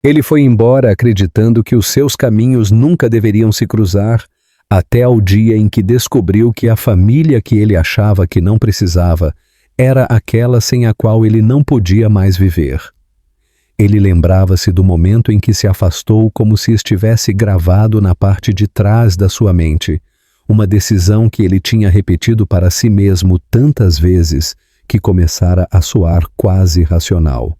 Ele foi embora acreditando que os seus caminhos nunca deveriam se cruzar, até ao dia em que descobriu que a família que ele achava que não precisava era aquela sem a qual ele não podia mais viver. Ele lembrava-se do momento em que se afastou como se estivesse gravado na parte de trás da sua mente, uma decisão que ele tinha repetido para si mesmo tantas vezes que começara a soar quase racional.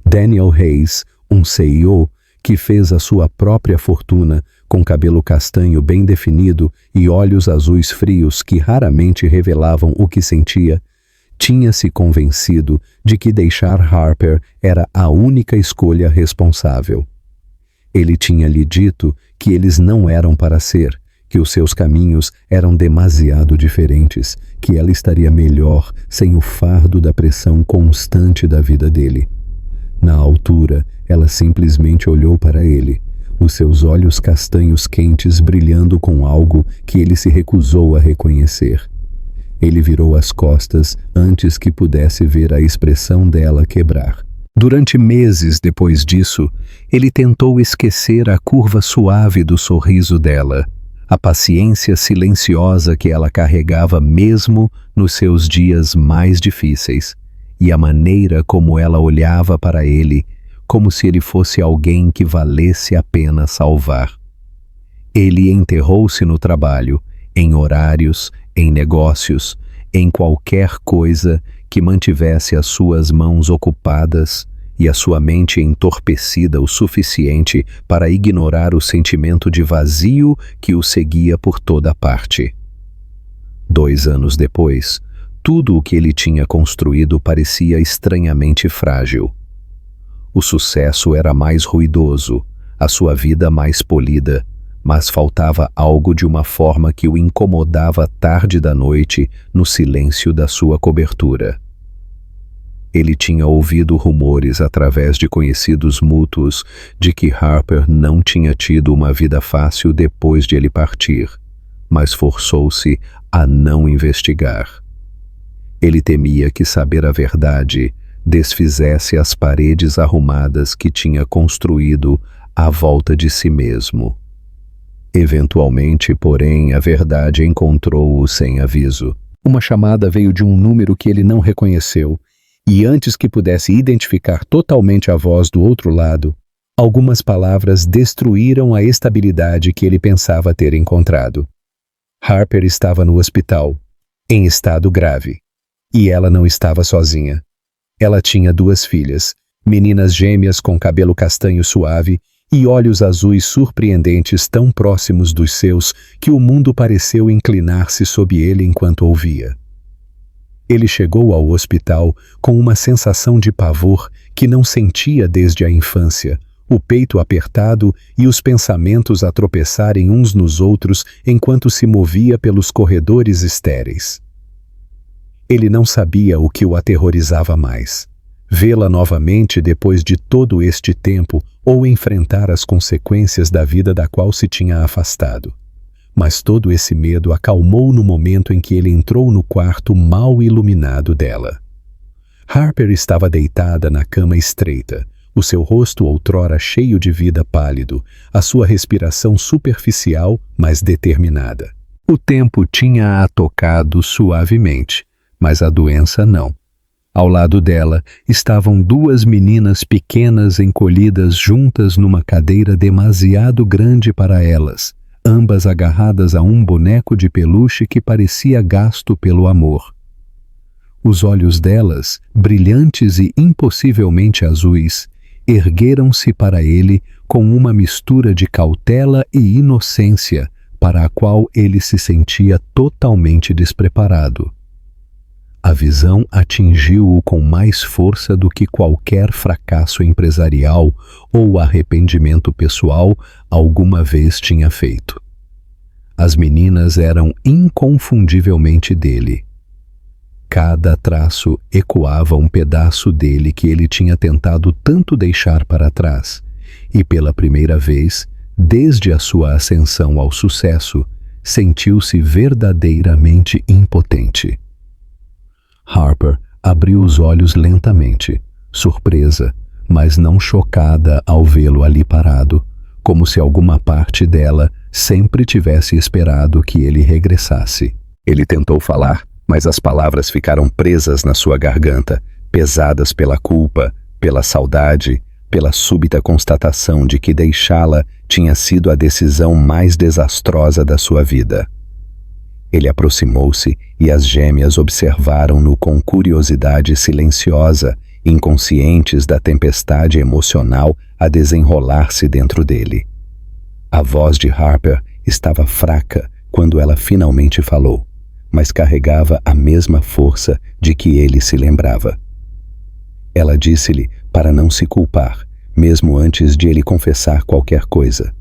Daniel Hayes, um CEO que fez a sua própria fortuna, com cabelo castanho bem definido e olhos azuis frios que raramente revelavam o que sentia, tinha se convencido de que deixar Harper era a única escolha responsável. Ele tinha lhe dito que eles não eram para ser, que os seus caminhos eram demasiado diferentes, que ela estaria melhor sem o fardo da pressão constante da vida dele. Na altura, ela simplesmente olhou para ele, os seus olhos castanhos quentes brilhando com algo que ele se recusou a reconhecer. Ele virou as costas antes que pudesse ver a expressão dela quebrar. Durante meses depois disso, ele tentou esquecer a curva suave do sorriso dela, a paciência silenciosa que ela carregava mesmo nos seus dias mais difíceis, e a maneira como ela olhava para ele, como se ele fosse alguém que valesse a pena salvar. Ele enterrou-se no trabalho, em horários, em negócios, em qualquer coisa que mantivesse as suas mãos ocupadas e a sua mente entorpecida o suficiente para ignorar o sentimento de vazio que o seguia por toda parte. 2 anos depois, tudo o que ele tinha construído parecia estranhamente frágil. O sucesso era mais ruidoso, a sua vida mais polida, mas faltava algo de uma forma que o incomodava tarde da noite no silêncio da sua cobertura. Ele tinha ouvido rumores através de conhecidos mútuos de que Harper não tinha tido uma vida fácil depois de ele partir, mas forçou-se a não investigar. Ele temia que saber a verdade desfizesse as paredes arrumadas que tinha construído à volta de si mesmo. Eventualmente, porém, a verdade encontrou-o sem aviso. Uma chamada veio de um número que ele não reconheceu, e antes que pudesse identificar totalmente a voz do outro lado, algumas palavras destruíram a estabilidade que ele pensava ter encontrado. Harper estava no hospital, em estado grave, e ela não estava sozinha. Ela tinha 2 filhas, meninas gêmeas com cabelo castanho suave e olhos azuis surpreendentes tão próximos dos seus que o mundo pareceu inclinar-se sob ele enquanto ouvia. Ele chegou ao hospital com uma sensação de pavor que não sentia desde a infância, o peito apertado e os pensamentos a tropeçarem uns nos outros enquanto se movia pelos corredores estéreis. Ele não sabia o que o aterrorizava mais: vê-la novamente depois de todo este tempo ou enfrentar as consequências da vida da qual se tinha afastado. Mas todo esse medo acalmou no momento em que ele entrou no quarto mal iluminado dela. Harper estava deitada na cama estreita, o seu rosto outrora cheio de vida pálido, a sua respiração superficial, mas determinada. O tempo tinha-a tocado suavemente, mas a doença não. Ao lado dela estavam 2 meninas pequenas encolhidas juntas numa cadeira demasiado grande para elas, ambas agarradas a um boneco de peluche que parecia gasto pelo amor. Os olhos delas, brilhantes e impossivelmente azuis, ergueram-se para ele com uma mistura de cautela e inocência para a qual ele se sentia totalmente despreparado. A visão atingiu-o com mais força do que qualquer fracasso empresarial ou arrependimento pessoal alguma vez tinha feito. As meninas eram inconfundivelmente dele. Cada traço ecoava um pedaço dele que ele tinha tentado tanto deixar para trás, e pela primeira vez, desde a sua ascensão ao sucesso, sentiu-se verdadeiramente impotente. Harper abriu os olhos lentamente, surpresa, mas não chocada ao vê-lo ali parado, como se alguma parte dela sempre tivesse esperado que ele regressasse. Ele tentou falar, mas as palavras ficaram presas na sua garganta, pesadas pela culpa, pela saudade, pela súbita constatação de que deixá-la tinha sido a decisão mais desastrosa da sua vida. Ele aproximou-se e as gêmeas observaram-no com curiosidade silenciosa, inconscientes da tempestade emocional a desenrolar-se dentro dele. A voz de Harper estava fraca quando ela finalmente falou, mas carregava a mesma força de que ele se lembrava. Ela disse-lhe para não se culpar, mesmo antes de ele confessar qualquer coisa.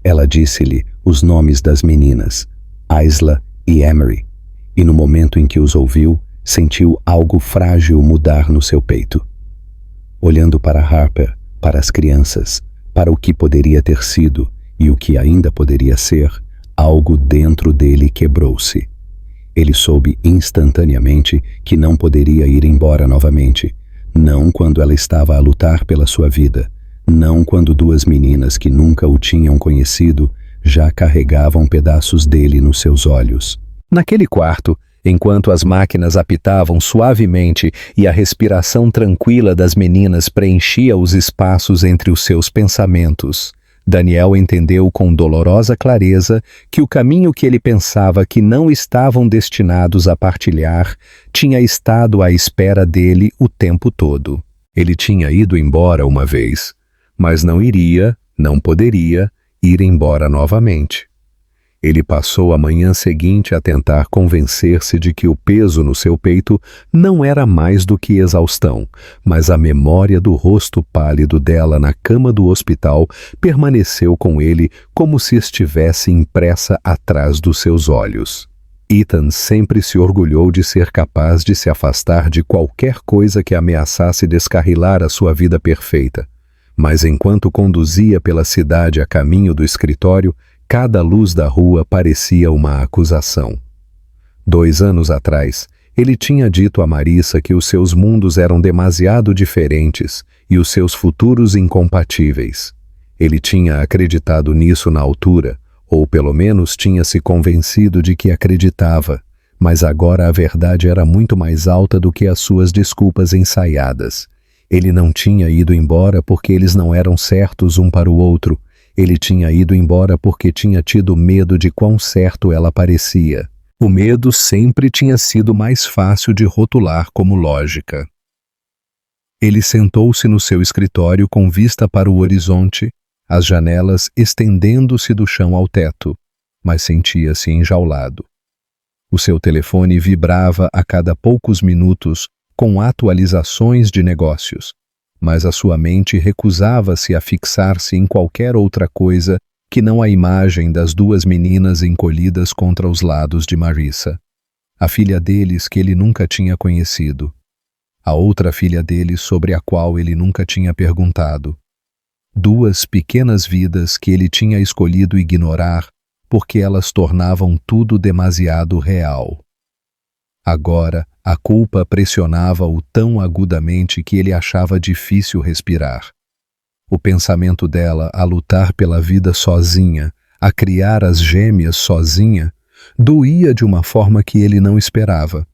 Ela disse-lhe os nomes das meninas, Isla e Emery, e no momento em que os ouviu, sentiu algo frágil mudar no seu peito. Olhando para Harper, para as crianças, para o que poderia ter sido e o que ainda poderia ser, algo dentro dele quebrou-se. Ele soube instantaneamente que não poderia ir embora novamente, não quando ela estava a lutar pela sua vida, não quando duas meninas que nunca o tinham conhecido já carregavam pedaços dele nos seus olhos. Naquele quarto, enquanto as máquinas apitavam suavemente e a respiração tranquila das meninas preenchia os espaços entre os seus pensamentos, Daniel entendeu com dolorosa clareza que o caminho que ele pensava que não estavam destinados a partilhar tinha estado à espera dele o tempo todo. Ele tinha ido embora uma vez, mas não poderia ir embora novamente. Ele passou a manhã seguinte a tentar convencer-se de que o peso no seu peito não era mais do que exaustão, mas a memória do rosto pálido dela na cama do hospital permaneceu com ele como se estivesse impressa atrás dos seus olhos. Ethan sempre se orgulhou de ser capaz de se afastar de qualquer coisa que ameaçasse descarrilar a sua vida perfeita. Mas enquanto conduzia pela cidade a caminho do escritório, cada luz da rua parecia uma acusação. 2 anos atrás, ele tinha dito a Marissa que os seus mundos eram demasiado diferentes e os seus futuros incompatíveis. Ele tinha acreditado nisso na altura, ou pelo menos tinha se convencido de que acreditava, mas agora a verdade era muito mais alta do que as suas desculpas ensaiadas. Ele não tinha ido embora porque eles não eram certos um para o outro. Ele tinha ido embora porque tinha tido medo de quão certo ela parecia. O medo sempre tinha sido mais fácil de rotular como lógica. Ele sentou-se no seu escritório com vista para o horizonte, as janelas estendendo-se do chão ao teto, mas sentia-se enjaulado. O seu telefone vibrava a cada poucos minutos com atualizações de negócios, mas a sua mente recusava-se a fixar-se em qualquer outra coisa que não a imagem das 2 meninas encolhidas contra os lados de Marissa. A filha deles que ele nunca tinha conhecido. A outra filha deles sobre a qual ele nunca tinha perguntado. 2 pequenas vidas que ele tinha escolhido ignorar porque elas tornavam tudo demasiado real. Agora, a culpa pressionava-o tão agudamente que ele achava difícil respirar. O pensamento dela a lutar pela vida sozinha, a criar as gêmeas sozinha, doía de uma forma que ele não esperava.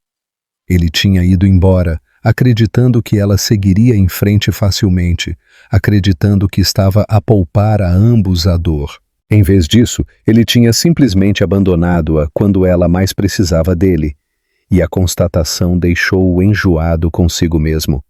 Ele tinha ido embora, acreditando que ela seguiria em frente facilmente, acreditando que estava a poupar a ambos a dor. Em vez disso, ele tinha simplesmente abandonado-a quando ela mais precisava dele, e a constatação deixou-o enjoado consigo mesmo.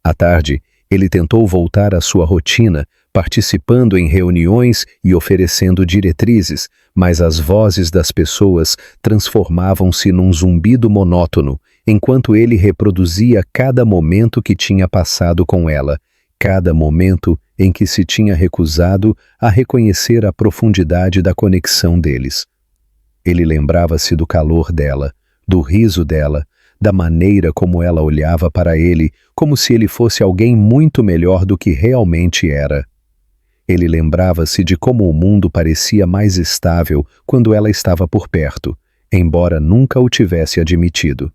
À tarde, ele tentou voltar à sua rotina, participando em reuniões e oferecendo diretrizes, mas as vozes das pessoas transformavam-se num zumbido monótono, enquanto ele reproduzia cada momento que tinha passado com ela, cada momento em que se tinha recusado a reconhecer a profundidade da conexão deles. Ele lembrava-se do calor dela, do riso dela, da maneira como ela olhava para ele, como se ele fosse alguém muito melhor do que realmente era. Ele lembrava-se de como o mundo parecia mais estável quando ela estava por perto, embora nunca o tivesse admitido.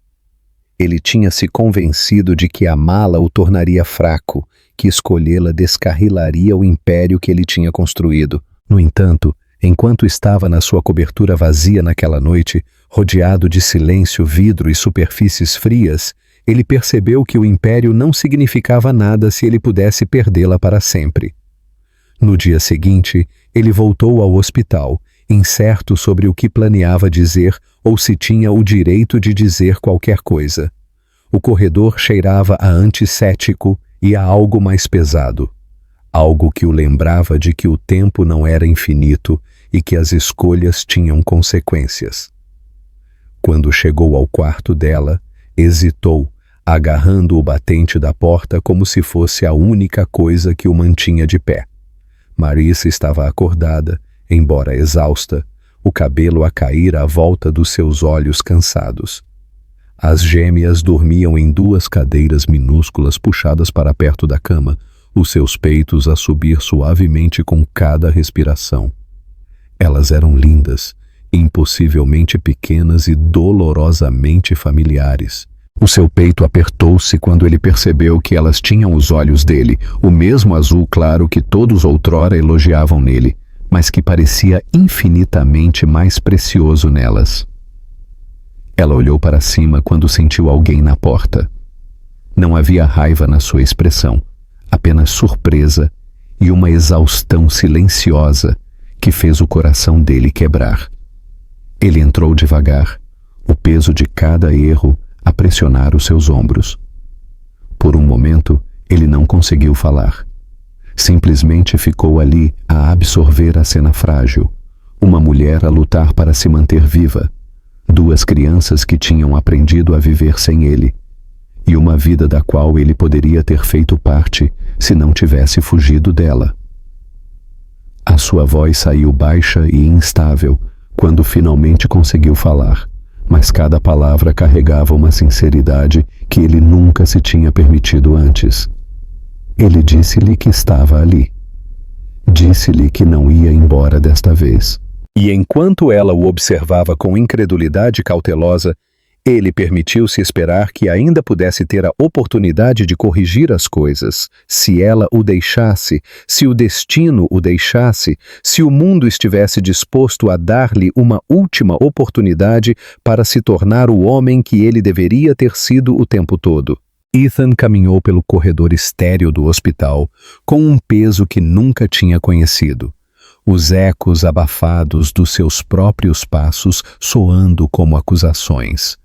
Ele tinha se convencido de que amá-la o tornaria fraco, que escolhê-la descarrilaria o império que ele tinha construído. No entanto, enquanto estava na sua cobertura vazia naquela noite, rodeado de silêncio, vidro e superfícies frias, ele percebeu que o império não significava nada se ele pudesse perdê-la para sempre. No dia seguinte, ele voltou ao hospital, incerto sobre o que planeava dizer ou se tinha o direito de dizer qualquer coisa. O corredor cheirava a antisséptico e a algo mais pesado. Algo que o lembrava de que o tempo não era infinito e que as escolhas tinham consequências. Quando chegou ao quarto dela, hesitou, agarrando o batente da porta como se fosse a única coisa que o mantinha de pé. Marissa estava acordada, embora exausta, o cabelo a cair à volta dos seus olhos cansados. As gêmeas dormiam em 2 cadeiras minúsculas puxadas para perto da cama, os seus peitos a subir suavemente com cada respiração. Elas eram lindas, impossivelmente pequenas e dolorosamente familiares. O seu peito apertou-se quando ele percebeu que elas tinham os olhos dele, o mesmo azul claro que todos outrora elogiavam nele, mas que parecia infinitamente mais precioso nelas. Ela olhou para cima quando sentiu alguém na porta. Não havia raiva na sua expressão, apenas surpresa e uma exaustão silenciosa que fez o coração dele quebrar. Ele entrou devagar, o peso de cada erro a pressionar os seus ombros. Por um momento, ele não conseguiu falar. Simplesmente ficou ali a absorver a cena frágil, uma mulher a lutar para se manter viva, 2 crianças que tinham aprendido a viver sem ele, e uma vida da qual ele poderia ter feito parte se não tivesse fugido dela. A sua voz saiu baixa e instável quando finalmente conseguiu falar, mas cada palavra carregava uma sinceridade que ele nunca se tinha permitido antes. Ele disse-lhe que estava ali. Disse-lhe que não ia embora desta vez. E enquanto ela o observava com incredulidade cautelosa, ele permitiu-se esperar que ainda pudesse ter a oportunidade de corrigir as coisas, se ela o deixasse, se o destino o deixasse, se o mundo estivesse disposto a dar-lhe uma última oportunidade para se tornar o homem que ele deveria ter sido o tempo todo. Ethan caminhou pelo corredor estéril do hospital com um peso que nunca tinha conhecido. Os ecos abafados dos seus próprios passos soando como acusações.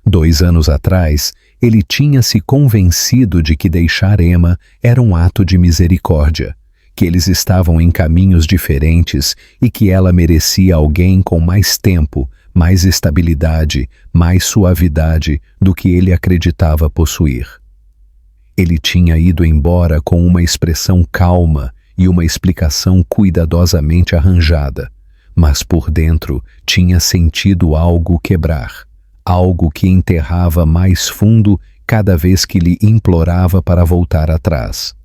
2 anos atrás, ele tinha se convencido de que deixar Emma era um ato de misericórdia, que eles estavam em caminhos diferentes e que ela merecia alguém com mais tempo, mais estabilidade, mais suavidade do que ele acreditava possuir. Ele tinha ido embora com uma expressão calma e uma explicação cuidadosamente arranjada, mas por dentro tinha sentido algo quebrar, algo que enterrava mais fundo cada vez que lhe implorava para voltar atrás.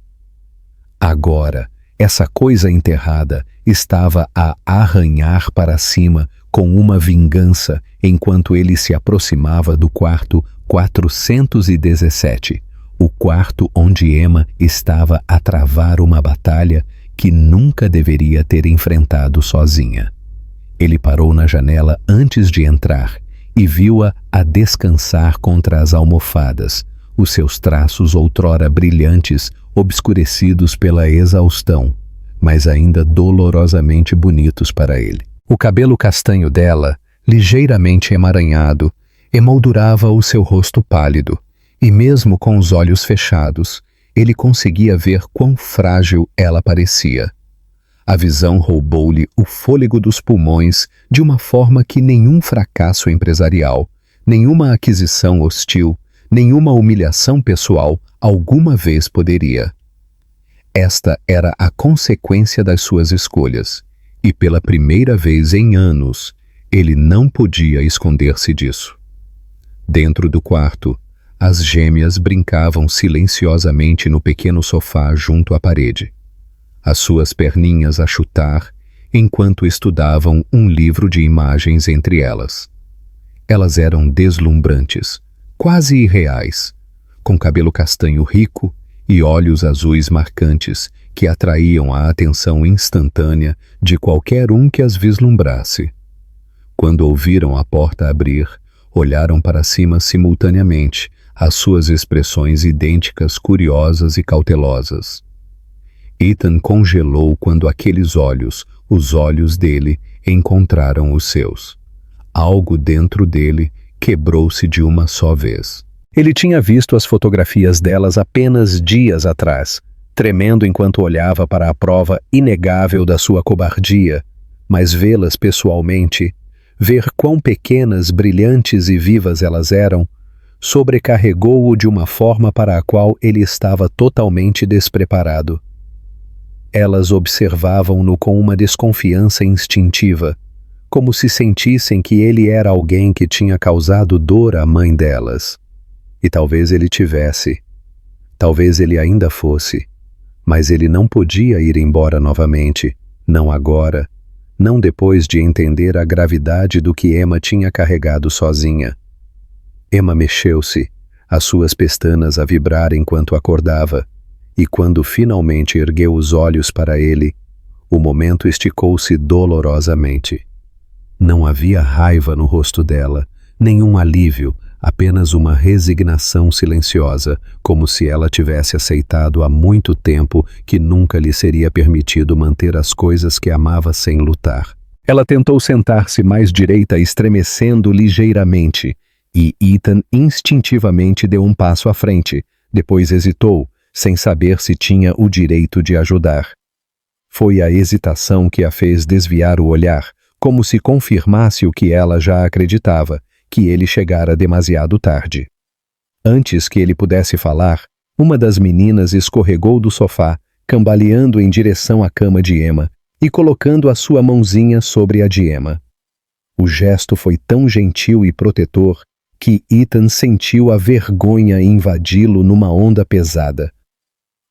Agora, essa coisa enterrada estava a arranhar para cima com uma vingança enquanto ele se aproximava do quarto 417, o quarto onde Emma estava a travar uma batalha que nunca deveria ter enfrentado sozinha. Ele parou na janela antes de entrar e viu-a a descansar contra as almofadas, os seus traços outrora brilhantes obscurecidos pela exaustão, mas ainda dolorosamente bonitos para ele. O cabelo castanho dela, ligeiramente emaranhado, emoldurava o seu rosto pálido, e mesmo com os olhos fechados, ele conseguia ver quão frágil ela parecia. A visão roubou-lhe o fôlego dos pulmões de uma forma que nenhum fracasso empresarial, nenhuma aquisição hostil, nenhuma humilhação pessoal alguma vez poderia. Esta era a consequência das suas escolhas, e pela primeira vez em anos, ele não podia esconder-se disso. Dentro do quarto, as gêmeas brincavam silenciosamente no pequeno sofá junto à parede, as suas perninhas a chutar enquanto estudavam um livro de imagens entre elas. Elas eram deslumbrantes, quase irreais, com cabelo castanho rico e olhos azuis marcantes que atraíam a atenção instantânea de qualquer um que as vislumbrasse. Quando ouviram a porta abrir, olharam para cima simultaneamente, as suas expressões idênticas, curiosas e cautelosas. Ethan congelou quando aqueles olhos, os olhos dele, encontraram os seus. Algo dentro dele quebrou-se de uma só vez. Ele tinha visto as fotografias delas apenas dias atrás, tremendo enquanto olhava para a prova inegável da sua cobardia, mas vê-las pessoalmente, ver quão pequenas, brilhantes e vivas elas eram, sobrecarregou-o de uma forma para a qual ele estava totalmente despreparado. Elas observavam-no com uma desconfiança instintiva, como se sentissem que ele era alguém que tinha causado dor à mãe delas. E talvez ele tivesse, talvez ele ainda fosse, mas ele não podia ir embora novamente, não agora, não depois de entender a gravidade do que Emma tinha carregado sozinha. Emma mexeu-se, as suas pestanas a vibrar enquanto acordava, e quando finalmente ergueu os olhos para ele, o momento esticou-se dolorosamente. Não havia raiva no rosto dela, nenhum alívio, apenas uma resignação silenciosa, como se ela tivesse aceitado há muito tempo que nunca lhe seria permitido manter as coisas que amava sem lutar. Ela tentou sentar-se mais direita, estremecendo ligeiramente, e Ethan instintivamente deu um passo à frente, depois hesitou, sem saber se tinha o direito de ajudar. Foi a hesitação que a fez desviar o olhar, como se confirmasse o que ela já acreditava, que ele chegara demasiado tarde. Antes que ele pudesse falar, uma das meninas escorregou do sofá, cambaleando em direção à cama de Emma e colocando a sua mãozinha sobre a de Emma. O gesto foi tão gentil e protetor que Ethan sentiu a vergonha invadi-lo numa onda pesada.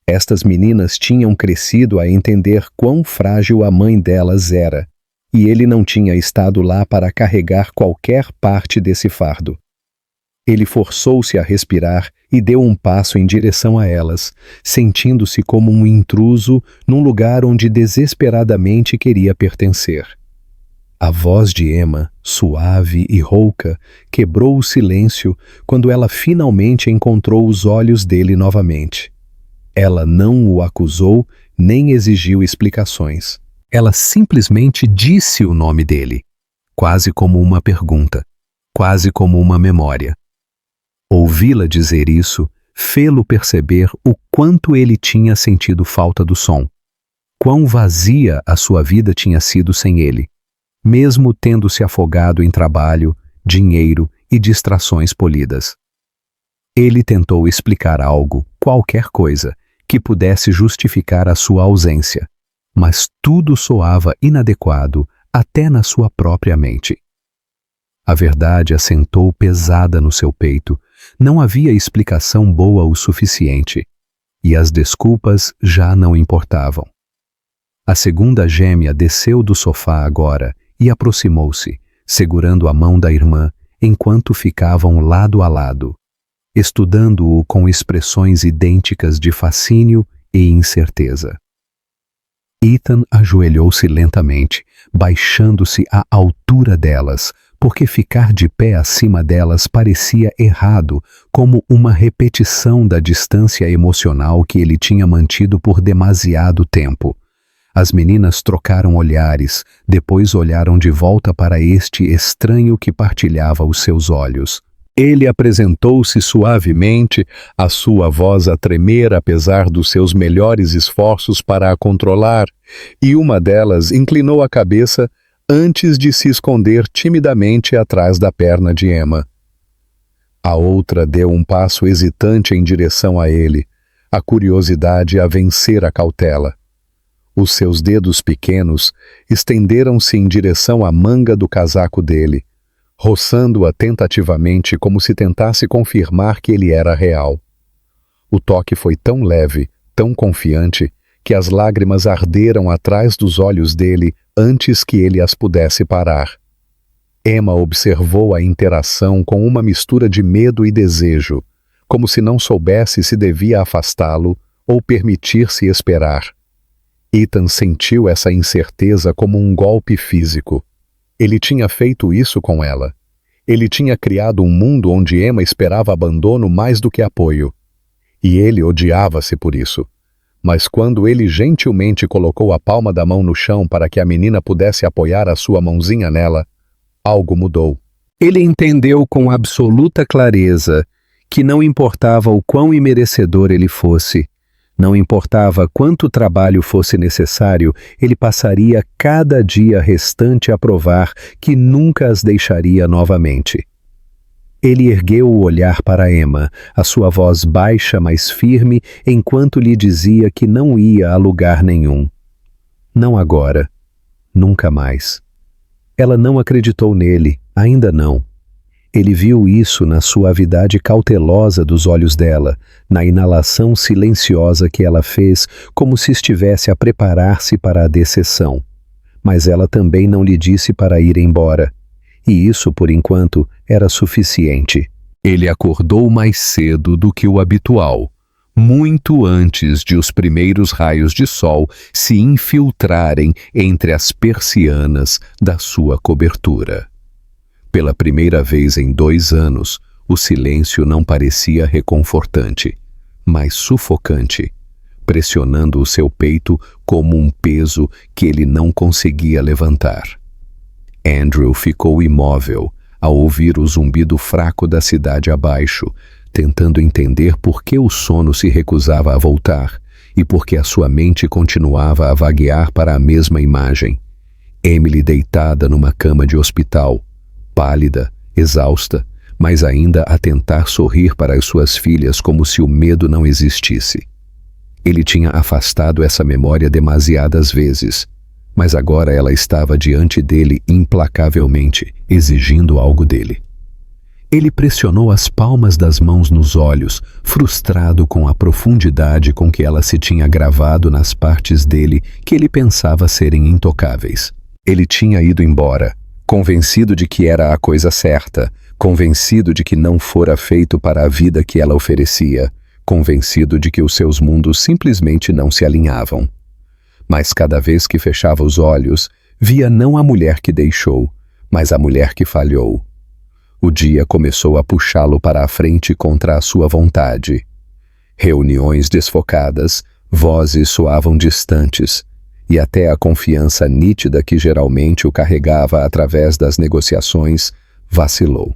Estas meninas tinham crescido a entender quão frágil a mãe delas era, e ele não tinha estado lá para carregar qualquer parte desse fardo. Ele forçou-se a respirar e deu um passo em direção a elas, sentindo-se como um intruso num lugar onde desesperadamente queria pertencer. A voz de Emma, suave e rouca, quebrou o silêncio quando ela finalmente encontrou os olhos dele novamente. Ela não o acusou nem exigiu explicações. Ela simplesmente disse o nome dele, quase como uma pergunta, quase como uma memória. Ouvi-la dizer isso fê-lo perceber o quanto ele tinha sentido falta do som, quão vazia a sua vida tinha sido sem ele, mesmo tendo se afogado em trabalho, dinheiro e distrações polidas. Ele tentou explicar algo, qualquer coisa, que pudesse justificar a sua ausência, mas tudo soava inadequado até na sua própria mente. A verdade assentou pesada no seu peito, não havia explicação boa o suficiente, e as desculpas já não importavam. A segunda gêmea desceu do sofá agora e aproximou-se, segurando a mão da irmã, enquanto ficavam lado a lado, estudando-o com expressões idênticas de fascínio e incerteza. Ethan ajoelhou-se lentamente, baixando-se à altura delas, porque ficar de pé acima delas parecia errado, como uma repetição da distância emocional que ele tinha mantido por demasiado tempo. As meninas trocaram olhares, depois olharam de volta para este estranho que partilhava os seus olhos. Ele apresentou-se suavemente, a sua voz a tremer apesar dos seus melhores esforços para a controlar, e uma delas inclinou a cabeça antes de se esconder timidamente atrás da perna de Emma. A outra deu um passo hesitante em direção a ele, a curiosidade a vencer a cautela. Os seus dedos pequenos estenderam-se em direção à manga do casaco dele, roçando-a tentativamente como se tentasse confirmar que ele era real. O toque foi tão leve, tão confiante, que as lágrimas arderam atrás dos olhos dele antes que ele as pudesse parar. Emma observou a interação com uma mistura de medo e desejo, como se não soubesse se devia afastá-lo ou permitir-se esperar. Ethan sentiu essa incerteza como um golpe físico. Ele tinha feito isso com ela. Ele tinha criado um mundo onde Emma esperava abandono mais do que apoio. E ele odiava-se por isso. Mas quando ele gentilmente colocou a palma da mão no chão para que a menina pudesse apoiar a sua mãozinha nela, algo mudou. Ele entendeu com absoluta clareza que não importava o quão imerecedor ele fosse, não importava quanto trabalho fosse necessário, ele passaria cada dia restante a provar que nunca as deixaria novamente. Ele ergueu o olhar para Emma, a sua voz baixa, mas firme, enquanto lhe dizia que não ia a lugar nenhum. Não agora. Nunca mais. Ela não acreditou nele, ainda não. Ele viu isso na suavidade cautelosa dos olhos dela, na inalação silenciosa que ela fez, como se estivesse a preparar-se para a decepção. Mas ela também não lhe disse para ir embora. E isso, por enquanto, era suficiente. Ele acordou mais cedo do que o habitual, muito antes de os primeiros raios de sol se infiltrarem entre as persianas da sua cobertura. Pela primeira vez em 2 anos, o silêncio não parecia reconfortante, mas sufocante, pressionando o seu peito como um peso que ele não conseguia levantar. Andrew ficou imóvel ao ouvir o zumbido fraco da cidade abaixo, tentando entender por que o sono se recusava a voltar e por que a sua mente continuava a vaguear para a mesma imagem. Emily deitada numa cama de hospital, pálida, exausta, mas ainda a tentar sorrir para as suas filhas como se o medo não existisse. Ele tinha afastado essa memória demasiadas vezes, mas agora ela estava diante dele implacavelmente, exigindo algo dele. Ele pressionou as palmas das mãos nos olhos, frustrado com a profundidade com que ela se tinha gravado nas partes dele que ele pensava serem intocáveis. Ele tinha ido embora, convencido de que era a coisa certa, convencido de que não fora feito para a vida que ela oferecia, convencido de que os seus mundos simplesmente não se alinhavam. Mas cada vez que fechava os olhos, via não a mulher que deixou, mas a mulher que falhou. O dia começou a puxá-lo para a frente contra a sua vontade. Reuniões desfocadas, vozes soavam distantes, e até a confiança nítida que geralmente o carregava através das negociações vacilou.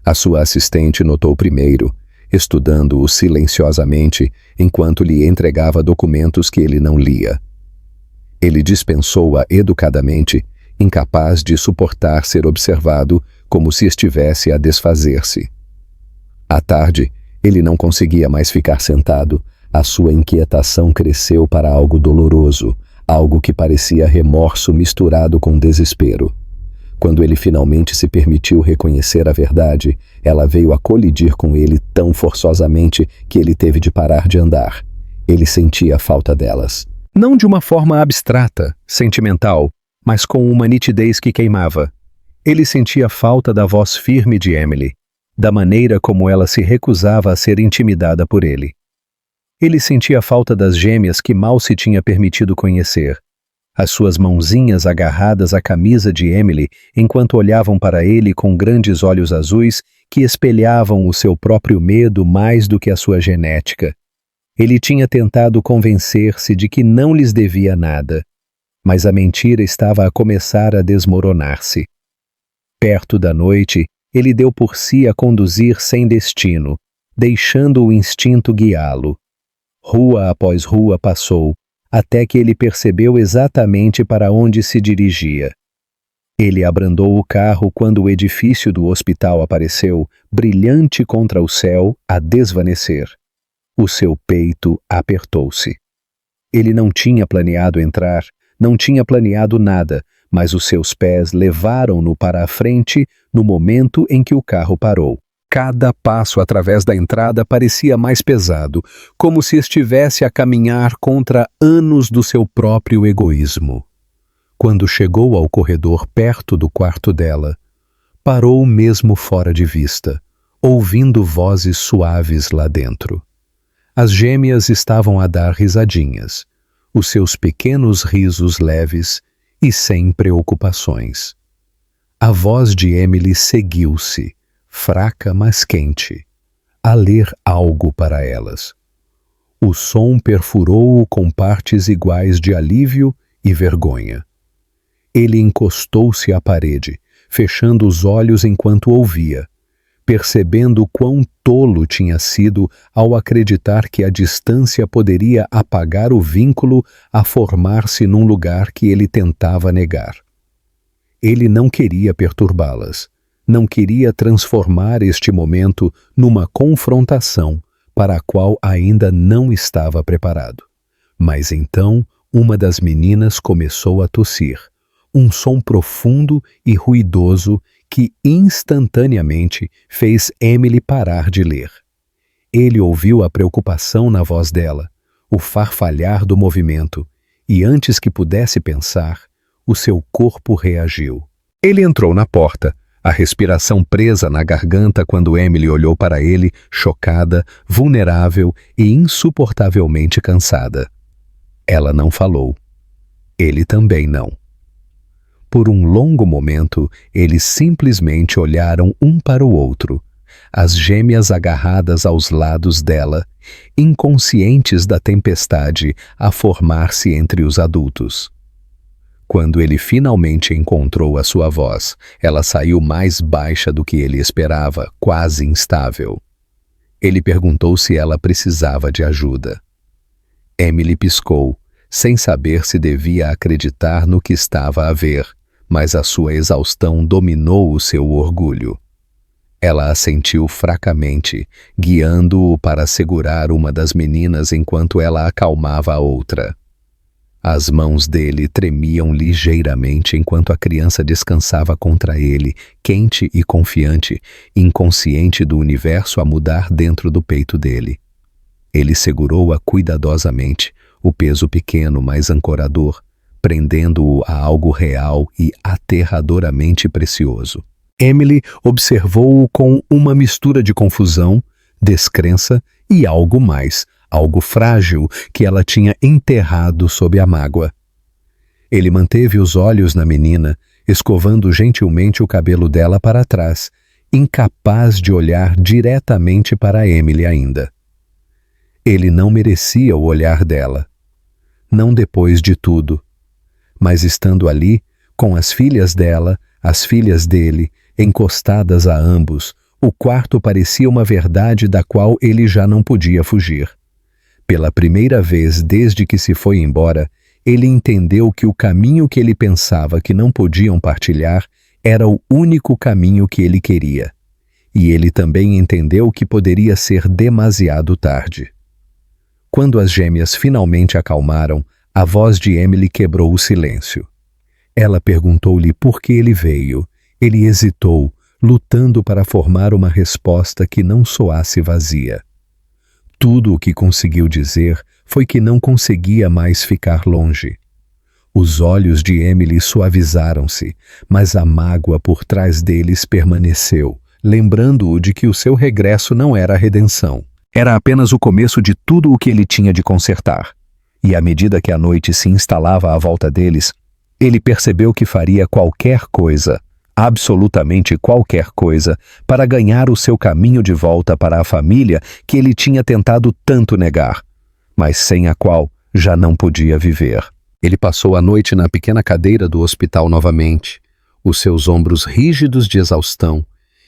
A sua assistente notou primeiro, estudando-o silenciosamente enquanto lhe entregava documentos que ele não lia. Ele dispensou-a educadamente, incapaz de suportar ser observado como se estivesse a desfazer-se. À tarde, ele não conseguia mais ficar sentado. A sua inquietação cresceu para algo doloroso, algo que parecia remorso misturado com desespero. Quando ele finalmente se permitiu reconhecer a verdade, ela veio a colidir com ele tão forçosamente que ele teve de parar de andar. Ele sentia a falta delas. Não de uma forma abstrata, sentimental, mas com uma nitidez que queimava. Ele sentia a falta da voz firme de Emily, da maneira como ela se recusava a ser intimidada por ele. Ele sentia a falta das gêmeas que mal se tinha permitido conhecer. As suas mãozinhas agarradas à camisa de Emily enquanto olhavam para ele com grandes olhos azuis que espelhavam o seu próprio medo mais do que a sua genética. Ele tinha tentado convencer-se de que não lhes devia nada, mas a mentira estava a começar a desmoronar-se. Perto da noite, ele deu por si a conduzir sem destino, deixando o instinto guiá-lo. Rua após rua passou, até que ele percebeu exatamente para onde se dirigia. Ele abrandou o carro quando o edifício do hospital apareceu, brilhante contra o céu, a desvanecer. O seu peito apertou-se. Ele não tinha planeado entrar, não tinha planeado nada, mas os seus pés levaram-no para a frente no momento em que o carro parou. Cada passo através da entrada parecia mais pesado, como se estivesse a caminhar contra anos do seu próprio egoísmo. Quando chegou ao corredor perto do quarto dela, parou mesmo fora de vista, ouvindo vozes suaves lá dentro. As gêmeas estavam a dar risadinhas, os seus pequenos risos leves e sem preocupações. A voz de Emily seguiu-se, fraca mas quente, a ler algo para elas. O som perfurou-o com partes iguais de alívio e vergonha. Ele encostou-se à parede, fechando os olhos enquanto ouvia, percebendo quão tolo tinha sido ao acreditar que a distância poderia apagar o vínculo a formar-se num lugar que ele tentava negar. Ele não queria perturbá-las, não queria transformar este momento numa confrontação para a qual ainda não estava preparado. Mas então uma das meninas começou a tossir, um som profundo e ruidoso que instantaneamente fez Emily parar de ler. Ele ouviu a preocupação na voz dela, o farfalhar do movimento, e antes que pudesse pensar, o seu corpo reagiu. Ele entrou na porta, a respiração presa na garganta quando Emily olhou para ele, chocada, vulnerável e insuportavelmente cansada. Ela não falou. Ele também não. Por um longo momento, eles simplesmente olharam um para o outro, as gêmeas agarradas aos lados dela, inconscientes da tempestade a formar-se entre os adultos. Quando ele finalmente encontrou a sua voz, ela saiu mais baixa do que ele esperava, quase instável. Ele perguntou se ela precisava de ajuda. Emily piscou, sem saber se devia acreditar no que estava a ver, mas a sua exaustão dominou o seu orgulho. Ela assentiu fracamente, guiando-o para segurar uma das meninas enquanto ela acalmava a outra. As mãos dele tremiam ligeiramente enquanto a criança descansava contra ele, quente e confiante, inconsciente do universo a mudar dentro do peito dele. Ele segurou-a cuidadosamente, o peso pequeno mas ancorador, prendendo-o a algo real e aterradoramente precioso. Emily observou-o com uma mistura de confusão, descrença e algo mais, algo frágil que ela tinha enterrado sob a mágoa. Ele manteve os olhos na menina, escovando gentilmente o cabelo dela para trás, incapaz de olhar diretamente para Emily ainda. Ele não merecia o olhar dela. Não depois de tudo. Mas estando ali, com as filhas dela, as filhas dele, encostadas a ambos, o quarto parecia uma verdade da qual ele já não podia fugir. Pela primeira vez desde que se foi embora, ele entendeu que o caminho que ele pensava que não podiam partilhar era o único caminho que ele queria. E ele também entendeu que poderia ser demasiado tarde. Quando as gêmeas finalmente acalmaram, a voz de Emily quebrou o silêncio. Ela perguntou-lhe por que ele veio. Ele hesitou, lutando para formar uma resposta que não soasse vazia. Tudo o que conseguiu dizer foi que não conseguia mais ficar longe. Os olhos de Emily suavizaram-se, mas a mágoa por trás deles permaneceu, lembrando-o de que o seu regresso não era a redenção. Era apenas o começo de tudo o que ele tinha de consertar. E à medida que a noite se instalava à volta deles, ele percebeu que faria qualquer coisa, absolutamente qualquer coisa, para ganhar o seu caminho de volta para a família que ele tinha tentado tanto negar, mas sem a qual já não podia viver. Ele passou a noite na pequena cadeira do hospital novamente, os seus ombros rígidos de exaustão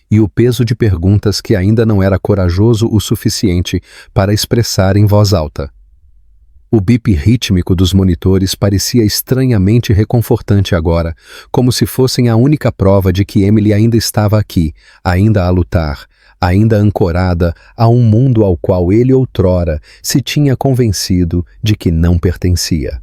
e o peso de perguntas que ainda não era corajoso o suficiente para expressar em voz alta. O bip rítmico dos monitores parecia estranhamente reconfortante agora, como se fossem a única prova de que Emily ainda estava aqui, ainda a lutar, ainda ancorada a um mundo ao qual ele outrora se tinha convencido de que não pertencia.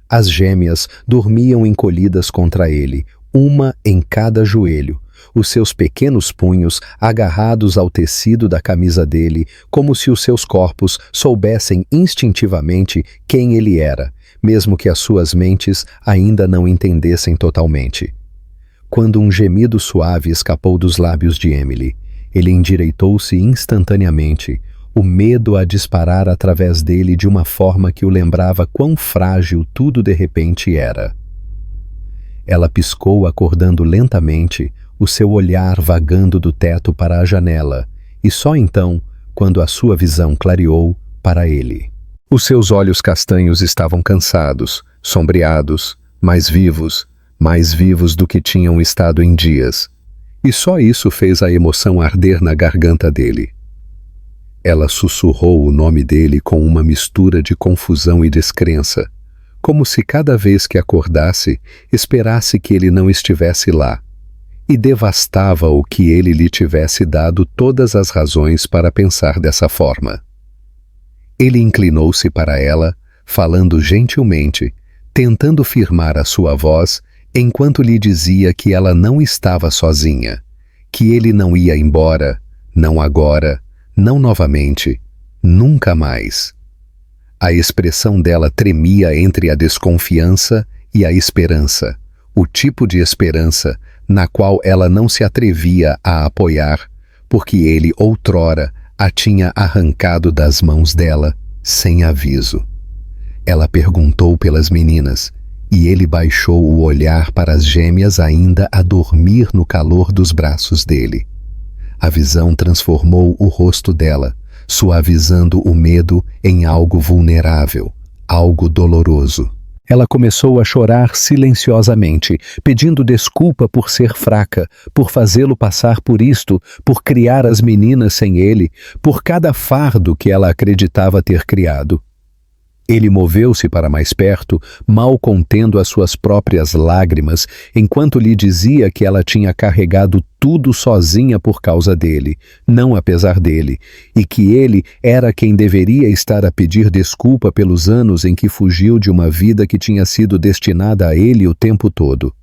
As gêmeas dormiam encolhidas contra ele, uma em cada joelho, os seus pequenos punhos agarrados ao tecido da camisa dele, como se os seus corpos soubessem instintivamente quem ele era, mesmo que as suas mentes ainda não entendessem totalmente. Quando um gemido suave escapou dos lábios de Emily, ele endireitou-se instantaneamente, o medo a disparar através dele de uma forma que o lembrava quão frágil tudo de repente era. Ela piscou, acordando lentamente, o seu olhar vagando do teto para a janela, e só então, quando a sua visão clareou, para ele. Os seus olhos castanhos estavam cansados, sombreados, mais vivos do que tinham estado em dias, e só isso fez a emoção arder na garganta dele. Ela sussurrou o nome dele com uma mistura de confusão e descrença, como se cada vez que acordasse, esperasse que ele não estivesse lá, e devastava o que ele lhe tivesse dado todas as razões para pensar dessa forma. Ele inclinou-se para ela, falando gentilmente, tentando firmar a sua voz, enquanto lhe dizia que ela não estava sozinha, que ele não ia embora, não agora, não novamente, nunca mais. A expressão dela tremia entre a desconfiança e a esperança, o tipo de esperança na qual ela não se atrevia a apoiar, porque ele outrora a tinha arrancado das mãos dela, sem aviso. Ela perguntou pelas meninas, e ele baixou o olhar para as gêmeas ainda a dormir no calor dos braços dele. A visão transformou o rosto dela, suavizando o medo em algo vulnerável, algo doloroso. Ela começou a chorar silenciosamente, pedindo desculpa por ser fraca, por fazê-lo passar por isto, por criar as meninas sem ele, por cada fardo que ela acreditava ter criado. Ele moveu-se para mais perto, mal contendo as suas próprias lágrimas, enquanto lhe dizia que ela tinha carregado tudo sozinha por causa dele, não apesar dele, e que ele era quem deveria estar a pedir desculpa pelos anos em que fugiu de uma vida que tinha sido destinada a ele o tempo todo.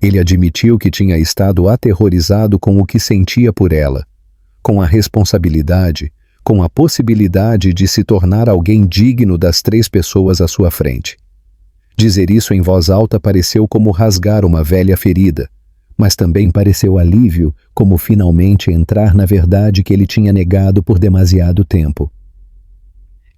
Ele admitiu que tinha estado aterrorizado com o que sentia por ela, com a responsabilidade, com a possibilidade de se tornar alguém digno das 3 pessoas à sua frente. Dizer isso em voz alta pareceu como rasgar uma velha ferida, mas também pareceu alívio, como finalmente entrar na verdade que ele tinha negado por demasiado tempo.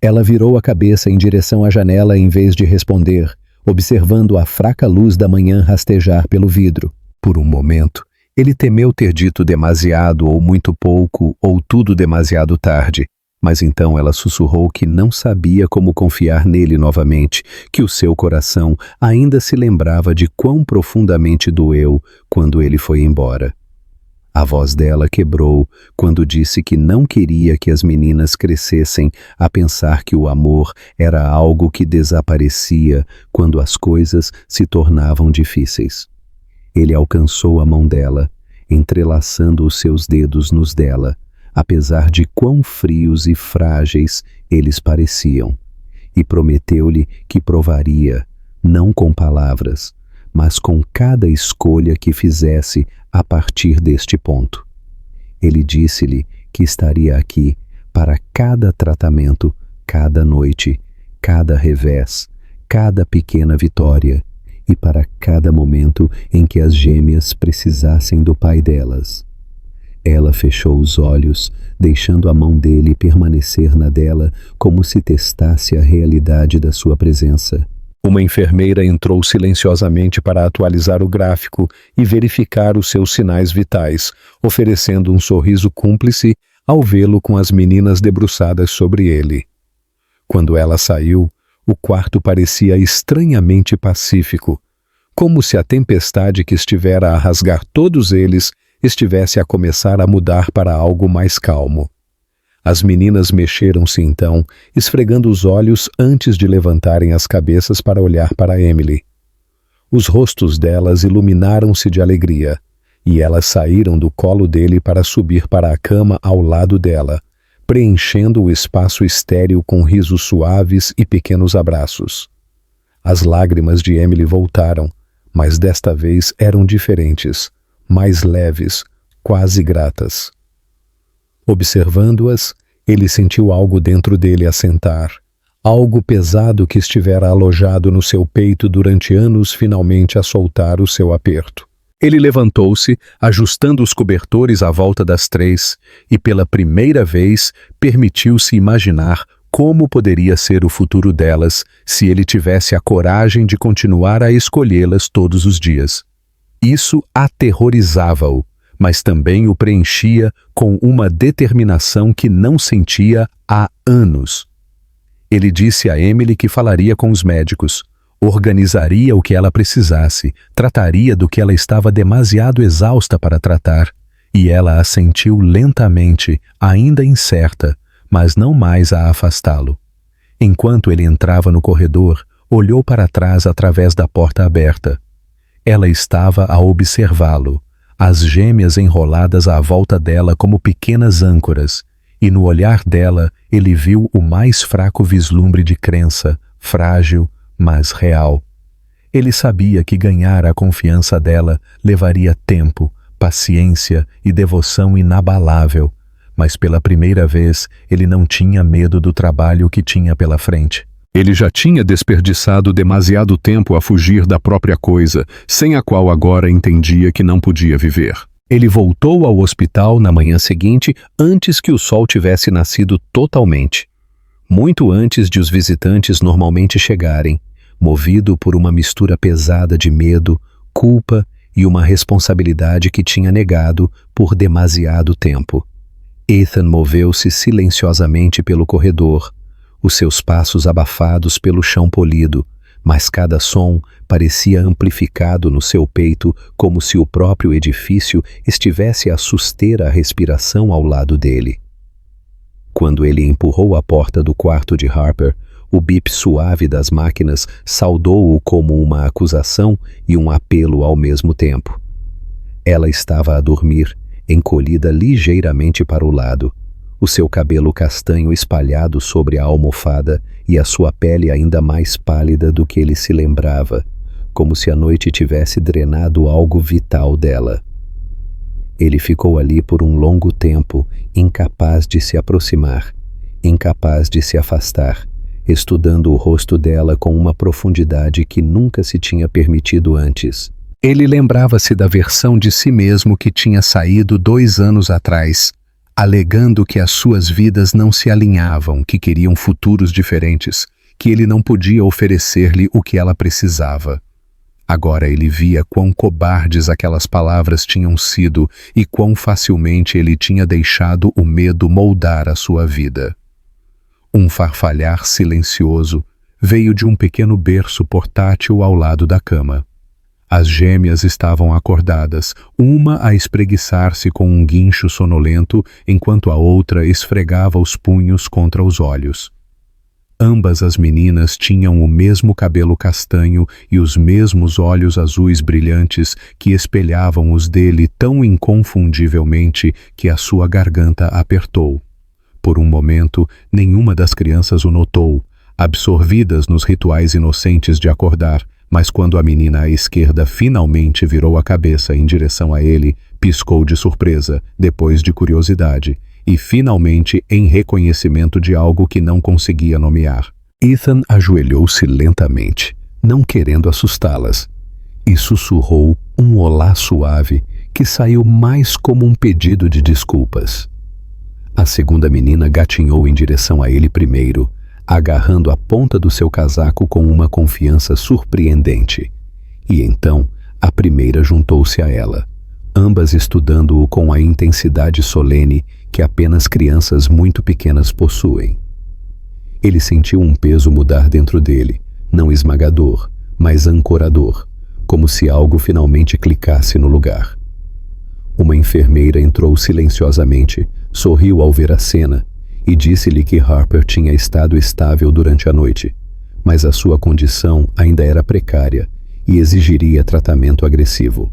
Ela virou a cabeça em direção à janela em vez de responder, observando a fraca luz da manhã rastejar pelo vidro. Por um momento, ele temeu ter dito demasiado ou muito pouco ou tudo demasiado tarde, mas então ela sussurrou que não sabia como confiar nele novamente, que o seu coração ainda se lembrava de quão profundamente doeu quando ele foi embora. A voz dela quebrou quando disse que não queria que as meninas crescessem a pensar que o amor era algo que desaparecia quando as coisas se tornavam difíceis. Ele alcançou a mão dela, entrelaçando os seus dedos nos dela, apesar de quão frios e frágeis eles pareciam, e prometeu-lhe que provaria, não com palavras, mas com cada escolha que fizesse a partir deste ponto. Ele disse-lhe que estaria aqui para cada tratamento, cada noite, cada revés, cada pequena vitória, e para cada momento em que as gêmeas precisassem do pai delas. Ela fechou os olhos, deixando a mão dele permanecer na dela como se testasse a realidade da sua presença. Uma enfermeira entrou silenciosamente para atualizar o gráfico e verificar os seus sinais vitais, oferecendo um sorriso cúmplice ao vê-lo com as meninas debruçadas sobre ele. Quando ela saiu, o quarto parecia estranhamente pacífico, como se a tempestade que estivera a rasgar todos eles estivesse a começar a mudar para algo mais calmo. As meninas mexeram-se então, esfregando os olhos antes de levantarem as cabeças para olhar para Emily. Os rostos delas iluminaram-se de alegria, e elas saíram do colo dele para subir para a cama ao lado dela, preenchendo o espaço estéril com risos suaves e pequenos abraços. As lágrimas de Emily voltaram, mas desta vez eram diferentes, mais leves, quase gratas. Observando-as, ele sentiu algo dentro dele assentar, algo pesado que estivera alojado no seu peito durante anos finalmente a soltar o seu aperto. Ele levantou-se, ajustando os cobertores à volta das 3, e pela primeira vez permitiu-se imaginar como poderia ser o futuro delas se ele tivesse a coragem de continuar a escolhê-las todos os dias. Isso aterrorizava-o, mas também o preenchia com uma determinação que não sentia há anos. Ele disse a Emily que falaria com os médicos, organizaria o que ela precisasse, trataria do que ela estava demasiado exausta para tratar, e ela assentiu lentamente, ainda incerta, mas não mais a afastá-lo. Enquanto ele entrava no corredor, olhou para trás através da porta aberta. Ela estava a observá-lo, as gêmeas enroladas à volta dela como pequenas âncoras, e no olhar dela ele viu o mais fraco vislumbre de crença, frágil, mas real. Ele sabia que ganhar a confiança dela levaria tempo, paciência e devoção inabalável, mas pela primeira vez ele não tinha medo do trabalho que tinha pela frente. Ele já tinha desperdiçado demasiado tempo a fugir da própria coisa, sem a qual agora entendia que não podia viver. Ele voltou ao hospital na manhã seguinte antes que o sol tivesse nascido totalmente. Muito antes de os visitantes normalmente chegarem, movido por uma mistura pesada de medo, culpa e uma responsabilidade que tinha negado por demasiado tempo. Ethan moveu-se silenciosamente pelo corredor, os seus passos abafados pelo chão polido, mas cada som parecia amplificado no seu peito como se o próprio edifício estivesse a suster a respiração ao lado dele. Quando ele empurrou a porta do quarto de Harper, o bip suave das máquinas saudou-o como uma acusação e um apelo ao mesmo tempo. Ela estava a dormir, encolhida ligeiramente para o lado, o seu cabelo castanho espalhado sobre a almofada e a sua pele ainda mais pálida do que ele se lembrava, como se a noite tivesse drenado algo vital dela. Ele ficou ali por um longo tempo, incapaz de se aproximar, incapaz de se afastar, estudando o rosto dela com uma profundidade que nunca se tinha permitido antes. Ele lembrava-se da versão de si mesmo que tinha saído 2 anos atrás, alegando que as suas vidas não se alinhavam, que queriam futuros diferentes, que ele não podia oferecer-lhe o que ela precisava. Agora ele via quão cobardes aquelas palavras tinham sido e quão facilmente ele tinha deixado o medo moldar a sua vida. Um farfalhar silencioso veio de um pequeno berço portátil ao lado da cama. As gêmeas estavam acordadas, uma a espreguiçar-se com um guincho sonolento, enquanto a outra esfregava os punhos contra os olhos. Ambas as meninas tinham o mesmo cabelo castanho e os mesmos olhos azuis brilhantes que espelhavam os dele tão inconfundivelmente que a sua garganta apertou. Por um momento, nenhuma das crianças o notou, absorvidas nos rituais inocentes de acordar, mas quando a menina à esquerda finalmente virou a cabeça em direção a ele, piscou de surpresa, depois de curiosidade, e finalmente em reconhecimento de algo que não conseguia nomear. Ethan ajoelhou-se lentamente, não querendo assustá-las, e sussurrou um olá suave que saiu mais como um pedido de desculpas. A segunda menina gatinhou em direção a ele primeiro, agarrando a ponta do seu casaco com uma confiança surpreendente. E então, a primeira juntou-se a ela, ambas estudando-o com a intensidade solene que apenas crianças muito pequenas possuem. Ele sentiu um peso mudar dentro dele, não esmagador, mas ancorador, como se algo finalmente clicasse no lugar. Uma enfermeira entrou silenciosamente, sorriu ao ver a cena e disse-lhe que Harper tinha estado estável durante a noite, mas a sua condição ainda era precária e exigiria tratamento agressivo.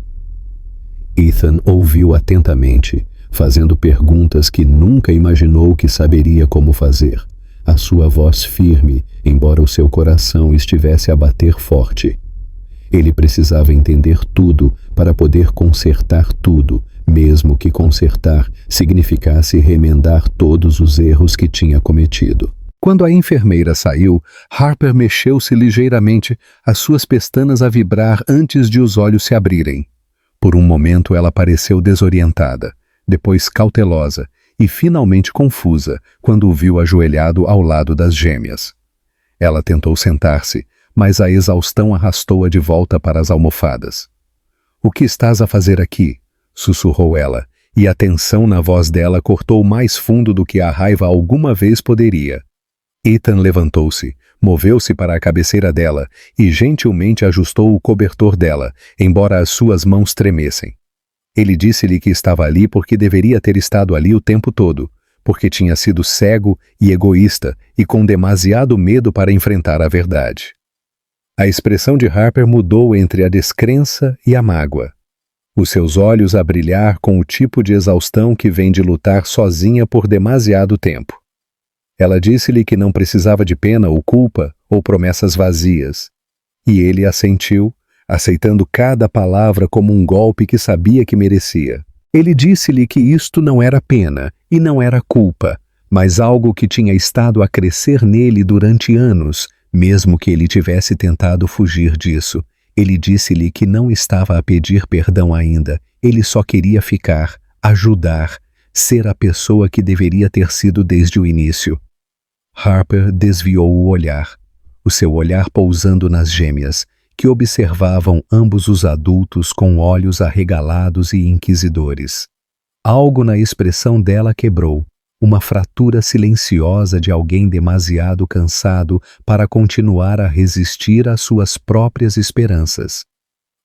Ethan ouviu atentamente, fazendo perguntas que nunca imaginou que saberia como fazer, a sua voz firme, embora o seu coração estivesse a bater forte. Ele precisava entender tudo para poder consertar tudo, mesmo que consertar significasse remendar todos os erros que tinha cometido. Quando a enfermeira saiu, Harper mexeu-se ligeiramente, as suas pestanas a vibrar antes de os olhos se abrirem. Por um momento ela pareceu desorientada, depois cautelosa e finalmente confusa quando o viu ajoelhado ao lado das gêmeas. Ela tentou sentar-se, mas a exaustão arrastou-a de volta para as almofadas. "O que estás a fazer aqui?" sussurrou ela, e a tensão na voz dela cortou mais fundo do que a raiva alguma vez poderia. Ethan levantou-se, moveu-se para a cabeceira dela e gentilmente ajustou o cobertor dela, embora as suas mãos tremessem. Ele disse-lhe que estava ali porque deveria ter estado ali o tempo todo, porque tinha sido cego e egoísta e com demasiado medo para enfrentar a verdade. A expressão de Harper mudou entre a descrença e a mágoa. Os seus olhos a brilhar com o tipo de exaustão que vem de lutar sozinha por demasiado tempo. Ela disse-lhe que não precisava de pena ou culpa ou promessas vazias. E ele assentiu, aceitando cada palavra como um golpe que sabia que merecia. Ele disse-lhe que isto não era pena e não era culpa, mas algo que tinha estado a crescer nele durante anos, mesmo que ele tivesse tentado fugir disso. Ele disse-lhe que não estava a pedir perdão ainda, ele só queria ficar, ajudar, ser a pessoa que deveria ter sido desde o início. Harper desviou o olhar, o seu olhar pousando nas gêmeas, que observavam ambos os adultos com olhos arregalados e inquisidores. Algo na expressão dela quebrou, uma fratura silenciosa de alguém demasiado cansado para continuar a resistir às suas próprias esperanças.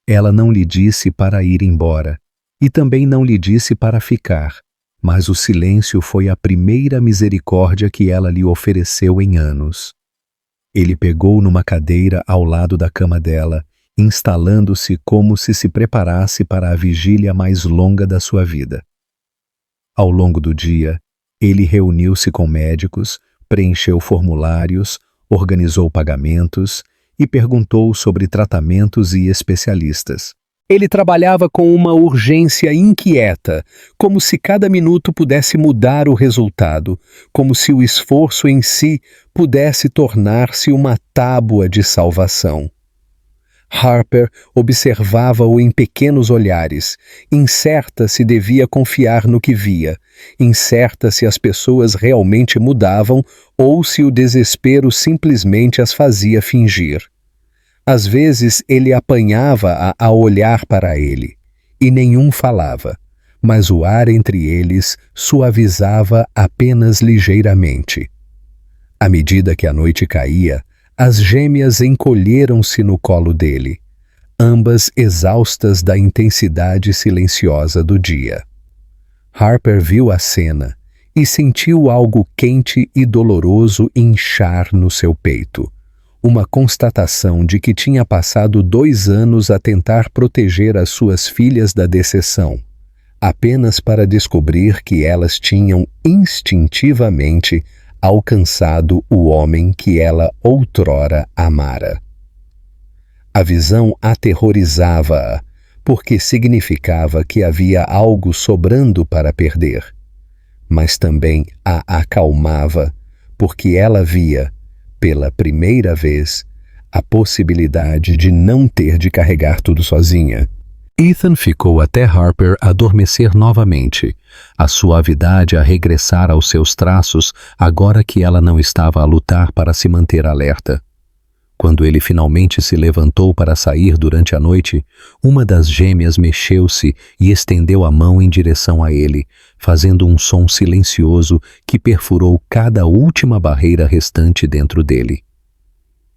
Ela não lhe disse para ir embora, e também não lhe disse para ficar, mas o silêncio foi a primeira misericórdia que ela lhe ofereceu em anos. Ele pegou numa cadeira ao lado da cama dela, instalando-se como se preparasse para a vigília mais longa da sua vida. Ao longo do dia, ele reuniu-se com médicos, preencheu formulários, organizou pagamentos e perguntou sobre tratamentos e especialistas. Ele trabalhava com uma urgência inquieta, como se cada minuto pudesse mudar o resultado, como se o esforço em si pudesse tornar-se uma tábua de salvação. Harper observava-o em pequenos olhares, incerta se devia confiar no que via, incerta se as pessoas realmente mudavam ou se o desespero simplesmente as fazia fingir. Às vezes ele apanhava-a a olhar para ele, e nenhum falava, mas o ar entre eles suavizava apenas ligeiramente. À medida que a noite caía, as gêmeas encolheram-se no colo dele, ambas exaustas da intensidade silenciosa do dia. Harper viu a cena e sentiu algo quente e doloroso inchar no seu peito, uma constatação de que tinha passado 2 anos a tentar proteger as suas filhas da decepção, apenas para descobrir que elas tinham instintivamente alcançado o homem que ela outrora amara. A visão aterrorizava-a, porque significava que havia algo sobrando para perder, mas também a acalmava, porque ela via, pela primeira vez, a possibilidade de não ter de carregar tudo sozinha. Ethan ficou até Harper adormecer novamente, a suavidade a regressar aos seus traços agora que ela não estava a lutar para se manter alerta. Quando ele finalmente se levantou para sair durante a noite, uma das gêmeas mexeu-se e estendeu a mão em direção a ele, fazendo um som silencioso que perfurou cada última barreira restante dentro dele.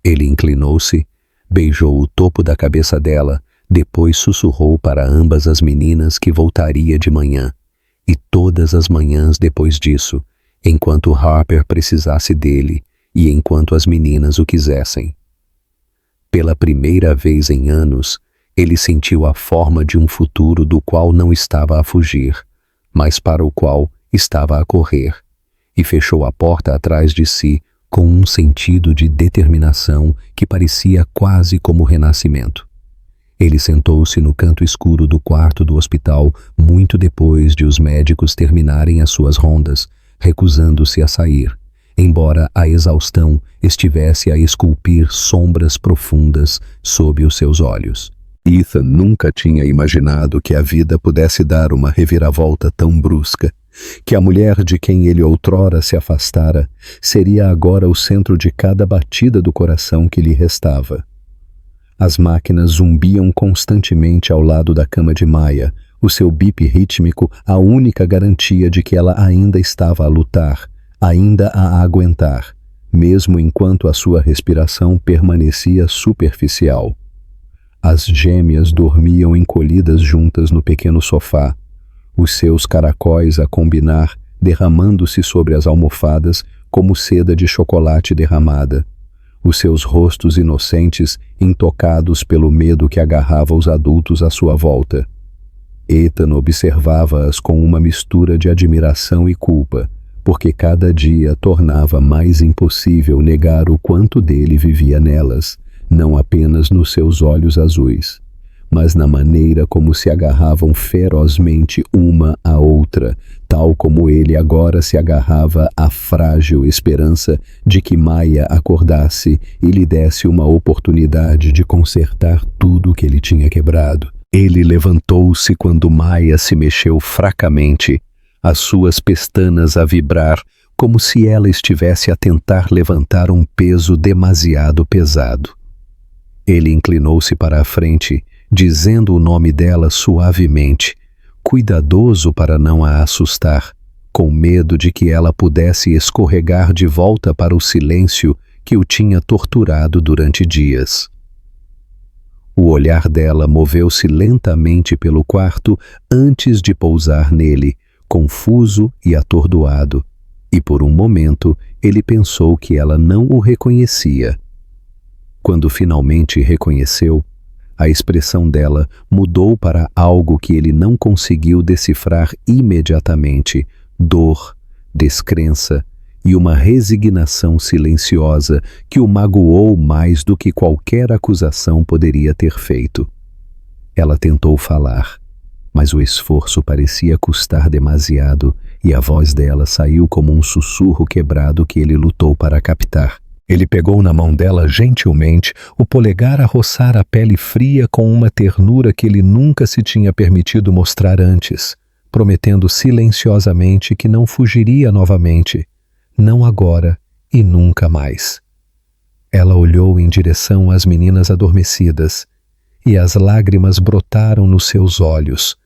Ele inclinou-se, beijou o topo da cabeça dela, depois sussurrou para ambas as meninas que voltaria de manhã, e todas as manhãs depois disso, enquanto Harper precisasse dele e enquanto as meninas o quisessem. Pela primeira vez em anos, ele sentiu a forma de um futuro do qual não estava a fugir, mas para o qual estava a correr, e fechou a porta atrás de si com um sentido de determinação que parecia quase como renascimento. Ele sentou-se no canto escuro do quarto do hospital muito depois de os médicos terminarem as suas rondas, recusando-se a sair, embora a exaustão estivesse a esculpir sombras profundas sob os seus olhos. Ethan nunca tinha imaginado que a vida pudesse dar uma reviravolta tão brusca, que a mulher de quem ele outrora se afastara seria agora o centro de cada batida do coração que lhe restava. As máquinas zumbiam constantemente ao lado da cama de Maya, o seu bip rítmico a única garantia de que ela ainda estava a lutar, ainda a aguentar, mesmo enquanto a sua respiração permanecia superficial. As gêmeas dormiam encolhidas juntas no pequeno sofá, os seus caracóis a combinar, derramando-se sobre as almofadas como seda de chocolate derramada, os seus rostos inocentes intocados pelo medo que agarrava os adultos à sua volta. Ethan observava-as com uma mistura de admiração e culpa, porque cada dia tornava mais impossível negar o quanto dele vivia nelas, não apenas nos seus olhos azuis, mas na maneira como se agarravam ferozmente uma à outra, tal como ele agora se agarrava à frágil esperança de que Maya acordasse e lhe desse uma oportunidade de consertar tudo o que ele tinha quebrado. Ele levantou-se quando Maya se mexeu fracamente, as suas pestanas a vibrar, como se ela estivesse a tentar levantar um peso demasiado pesado. Ele inclinou-se para a frente, dizendo o nome dela suavemente, cuidadoso para não a assustar, com medo de que ela pudesse escorregar de volta para o silêncio que o tinha torturado durante dias. O olhar dela moveu-se lentamente pelo quarto antes de pousar nele, confuso e atordoado, e por um momento ele pensou que ela não o reconhecia. Quando finalmente reconheceu, a expressão dela mudou para algo que ele não conseguiu decifrar imediatamente: dor, descrença e uma resignação silenciosa que o magoou mais do que qualquer acusação poderia ter feito. Ela tentou falar, mas o esforço parecia custar demasiado e a voz dela saiu como um sussurro quebrado que ele lutou para captar. Ele pegou na mão dela gentilmente, o polegar a roçar a pele fria com uma ternura que ele nunca se tinha permitido mostrar antes, prometendo silenciosamente que não fugiria novamente, não agora e nunca mais. Ela olhou em direção às meninas adormecidas, e as lágrimas brotaram nos seus olhos,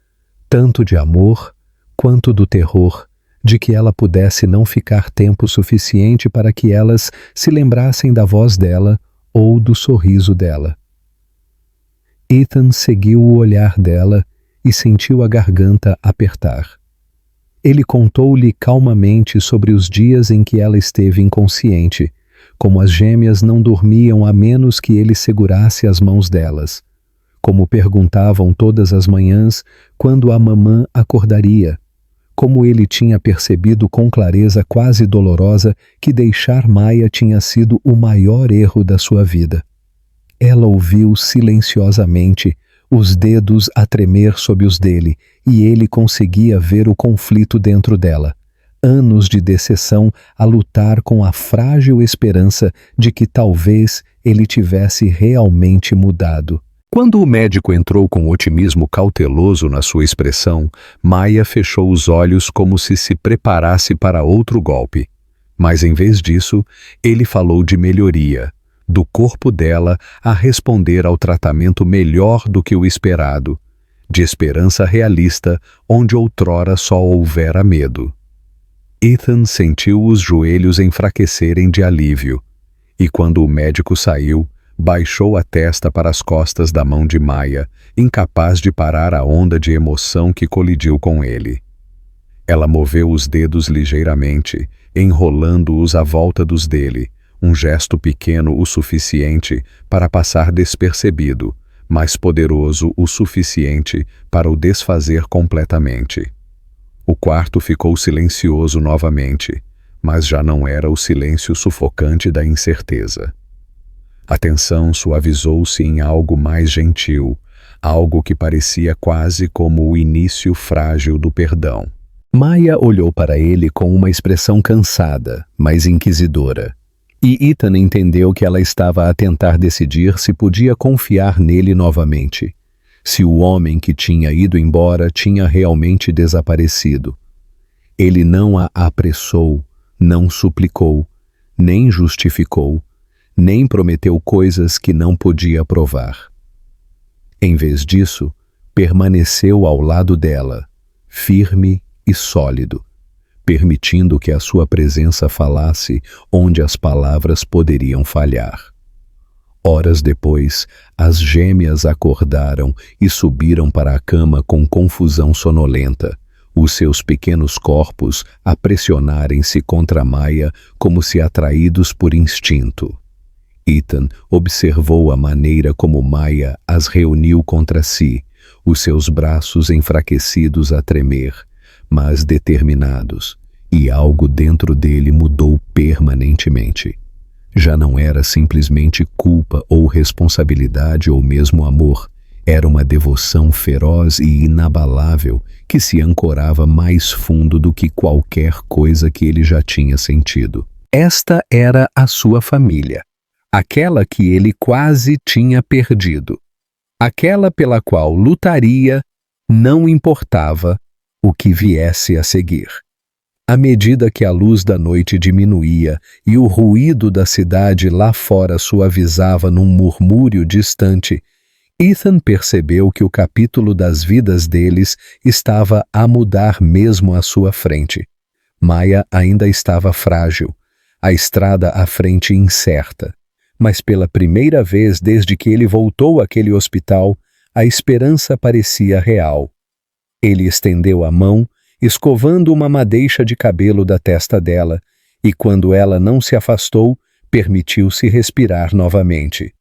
tanto de amor quanto do terror, de que ela pudesse não ficar tempo suficiente para que elas se lembrassem da voz dela ou do sorriso dela. Ethan seguiu o olhar dela e sentiu a garganta apertar. Ele contou-lhe calmamente sobre os dias em que ela esteve inconsciente, como as gêmeas não dormiam a menos que ele segurasse as mãos delas, como perguntavam todas as manhãs quando a mamã acordaria, como ele tinha percebido com clareza quase dolorosa que deixar Maya tinha sido o maior erro da sua vida. Ela ouviu silenciosamente, os dedos a tremer sob os dele, e ele conseguia ver o conflito dentro dela. Anos de decepção a lutar com a frágil esperança de que talvez ele tivesse realmente mudado. Quando o médico entrou com otimismo cauteloso na sua expressão, Maya fechou os olhos como se preparasse para outro golpe. Mas em vez disso, ele falou de melhoria, do corpo dela a responder ao tratamento melhor do que o esperado, de esperança realista onde outrora só houvera medo. Ethan sentiu os joelhos enfraquecerem de alívio, e quando o médico saiu, baixou a testa para as costas da mão de Maya, incapaz de parar a onda de emoção que colidiu com ele. Ela moveu os dedos ligeiramente, enrolando-os à volta dos dele, um gesto pequeno o suficiente para passar despercebido, mas poderoso o suficiente para o desfazer completamente. O quarto ficou silencioso novamente, mas já não era o silêncio sufocante da incerteza. A tensão suavizou-se em algo mais gentil, algo que parecia quase como o início frágil do perdão. Maya olhou para ele com uma expressão cansada, mas inquisidora. E Ethan entendeu que ela estava a tentar decidir se podia confiar nele novamente, se o homem que tinha ido embora tinha realmente desaparecido. Ele não a apressou, não suplicou, nem justificou, nem prometeu coisas que não podia provar. Em vez disso, permaneceu ao lado dela, firme e sólido, permitindo que a sua presença falasse onde as palavras poderiam falhar. Horas depois, as gêmeas acordaram e subiram para a cama com confusão sonolenta, os seus pequenos corpos a pressionarem-se contra Maya como se atraídos por instinto. Ethan observou a maneira como Maya as reuniu contra si, os seus braços enfraquecidos a tremer, mas determinados, e algo dentro dele mudou permanentemente. Já não era simplesmente culpa ou responsabilidade ou mesmo amor, era uma devoção feroz e inabalável que se ancorava mais fundo do que qualquer coisa que ele já tinha sentido. Esta era a sua família, aquela que ele quase tinha perdido, aquela pela qual lutaria, não importava o que viesse a seguir. À medida que a luz da noite diminuía e o ruído da cidade lá fora suavizava num murmúrio distante, Ethan percebeu que o capítulo das vidas deles estava a mudar mesmo à sua frente. Maya ainda estava frágil, a estrada à frente incerta, mas pela primeira vez desde que ele voltou àquele hospital, a esperança parecia real. Ele estendeu a mão, escovando uma madeixa de cabelo da testa dela, e quando ela não se afastou, permitiu-se respirar novamente.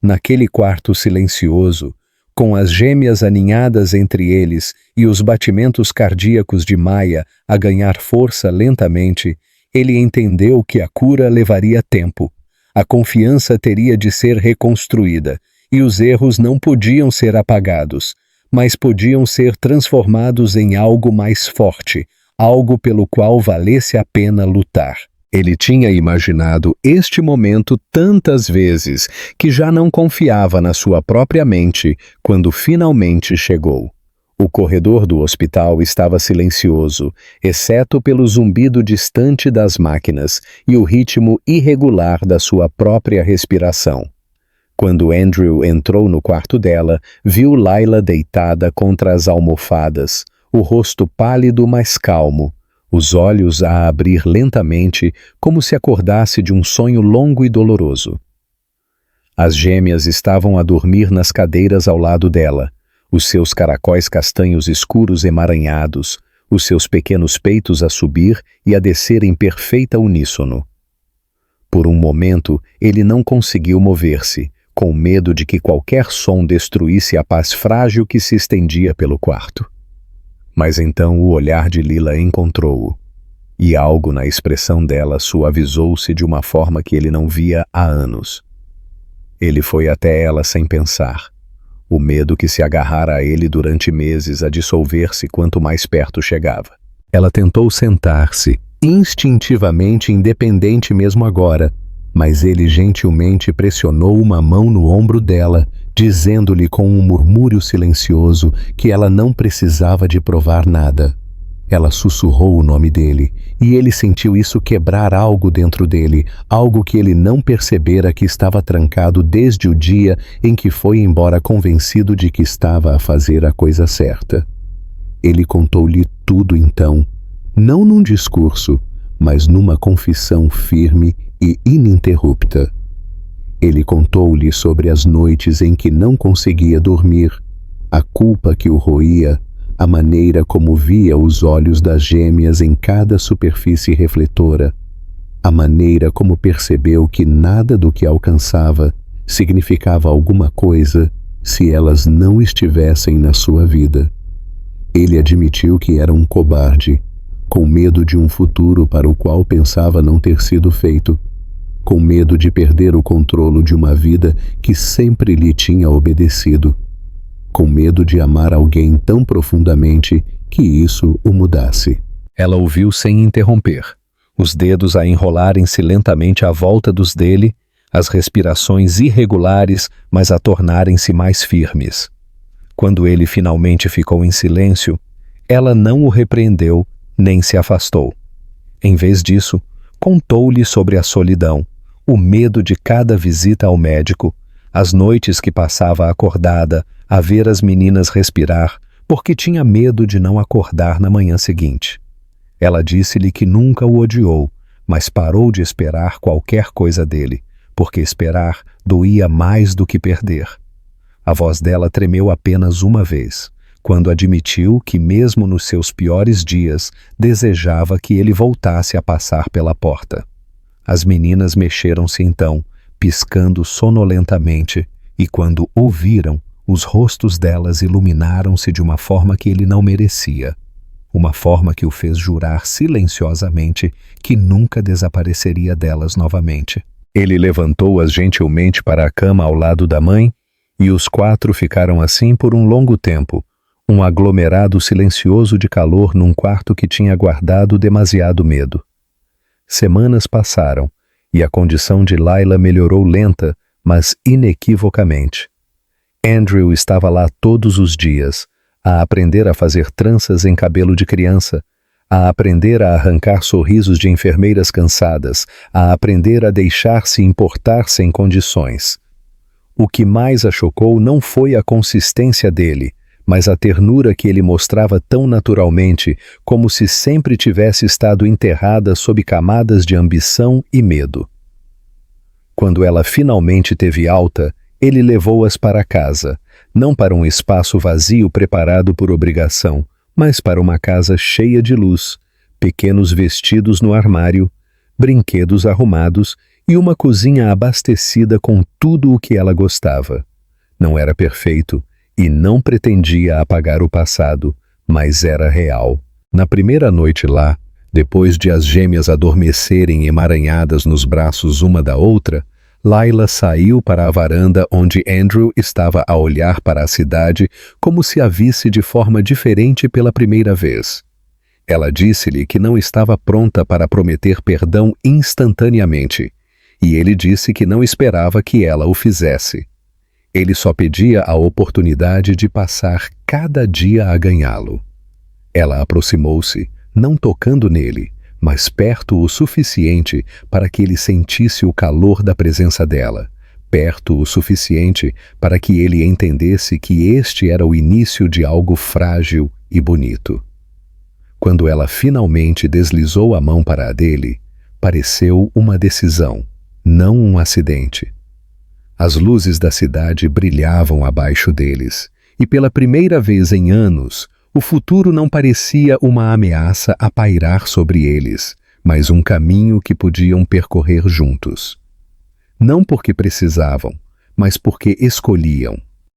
Naquele quarto silencioso, com as gêmeas aninhadas entre eles e os batimentos cardíacos de Maya a ganhar força lentamente, ele entendeu que a cura levaria tempo. A confiança teria de ser reconstruída, e os erros não podiam ser apagados, mas podiam ser transformados em algo mais forte, algo pelo qual valesse a pena lutar. Ele tinha imaginado este momento tantas vezes que já não confiava na sua própria mente quando finalmente chegou. O corredor do hospital estava silencioso, exceto pelo zumbido distante das máquinas e o ritmo irregular da sua própria respiração. Quando Andrew entrou no quarto dela, viu Layla deitada contra as almofadas, o rosto pálido mas calmo, os olhos a abrir lentamente como se acordasse de um sonho longo e doloroso. As gêmeas estavam a dormir nas cadeiras ao lado dela, os seus caracóis castanhos escuros emaranhados, os seus pequenos peitos a subir e a descer em perfeita uníssono. Por um momento, ele não conseguiu mover-se, com medo de que qualquer som destruísse a paz frágil que se estendia pelo quarto. Mas então o olhar de Lila encontrou-o, e algo na expressão dela suavizou-se de uma forma que ele não via há anos. Ele foi até ela sem pensar, o medo que se agarrara a ele durante meses a dissolver-se quanto mais perto chegava. Ela tentou sentar-se, instintivamente independente mesmo agora, mas ele gentilmente pressionou uma mão no ombro dela, dizendo-lhe com um murmúrio silencioso que ela não precisava de provar nada. Ela sussurrou o nome dele, e ele sentiu isso quebrar algo dentro dele, algo que ele não percebera que estava trancado desde o dia em que foi embora convencido de que estava a fazer a coisa certa. Ele contou-lhe tudo então, não num discurso, mas numa confissão firme e ininterrupta. Ele contou-lhe sobre as noites em que não conseguia dormir, a culpa que o roía, a maneira como via os olhos das gêmeas em cada superfície refletora, a maneira como percebeu que nada do que alcançava significava alguma coisa se elas não estivessem na sua vida. Ele admitiu que era um cobarde, com medo de um futuro para o qual pensava não ter sido feito, com medo de perder o controle de uma vida que sempre lhe tinha obedecido, com medo de amar alguém tão profundamente que isso o mudasse. Ela ouviu sem interromper, os dedos a enrolarem-se lentamente à volta dos dele, as respirações irregulares, mas a tornarem-se mais firmes. Quando ele finalmente ficou em silêncio, ela não o repreendeu nem se afastou. Em vez disso, contou-lhe sobre a solidão, o medo de cada visita ao médico, as noites que passava acordada a ver as meninas respirar, porque tinha medo de não acordar na manhã seguinte. Ela disse-lhe que nunca o odiou, mas parou de esperar qualquer coisa dele, porque esperar doía mais do que perder. A voz dela tremeu apenas uma vez, quando admitiu que mesmo nos seus piores dias desejava que ele voltasse a passar pela porta. As meninas mexeram-se então, piscando sonolentamente, e quando o viram, os rostos delas iluminaram-se de uma forma que ele não merecia, uma forma que o fez jurar silenciosamente que nunca desapareceria delas novamente. Ele levantou-as gentilmente para a cama ao lado da mãe, e os quatro ficaram assim por um longo tempo, um aglomerado silencioso de calor num quarto que tinha guardado demasiado medo. Semanas passaram, e a condição de Layla melhorou lenta, mas inequivocamente. Andrew estava lá todos os dias, a aprender a fazer tranças em cabelo de criança, a aprender a arrancar sorrisos de enfermeiras cansadas, a aprender a deixar-se importar sem condições. O que mais a chocou não foi a consistência dele, mas a ternura que ele mostrava tão naturalmente, como se sempre tivesse estado enterrada sob camadas de ambição e medo. Quando ela finalmente teve alta, ele levou-as para casa, não para um espaço vazio preparado por obrigação, mas para uma casa cheia de luz, pequenos vestidos no armário, brinquedos arrumados e uma cozinha abastecida com tudo o que ela gostava. Não era perfeito e não pretendia apagar o passado, mas era real. Na primeira noite lá, depois de as gêmeas adormecerem emaranhadas nos braços uma da outra, Layla saiu para a varanda onde Andrew estava a olhar para a cidade como se a visse de forma diferente pela primeira vez. Ela disse-lhe que não estava pronta para prometer perdão instantaneamente, e ele disse que não esperava que ela o fizesse. Ele só pedia a oportunidade de passar cada dia a ganhá-lo. Ela aproximou-se, não tocando nele, mas perto o suficiente para que ele sentisse o calor da presença dela, perto o suficiente para que ele entendesse que este era o início de algo frágil e bonito. Quando ela finalmente deslizou a mão para a dele, pareceu uma decisão, não um acidente. As luzes da cidade brilhavam abaixo deles, e pela primeira vez em anos, o futuro não parecia uma ameaça a pairar sobre eles, mas um caminho que podiam percorrer juntos. Não porque precisavam, mas porque escolhiam.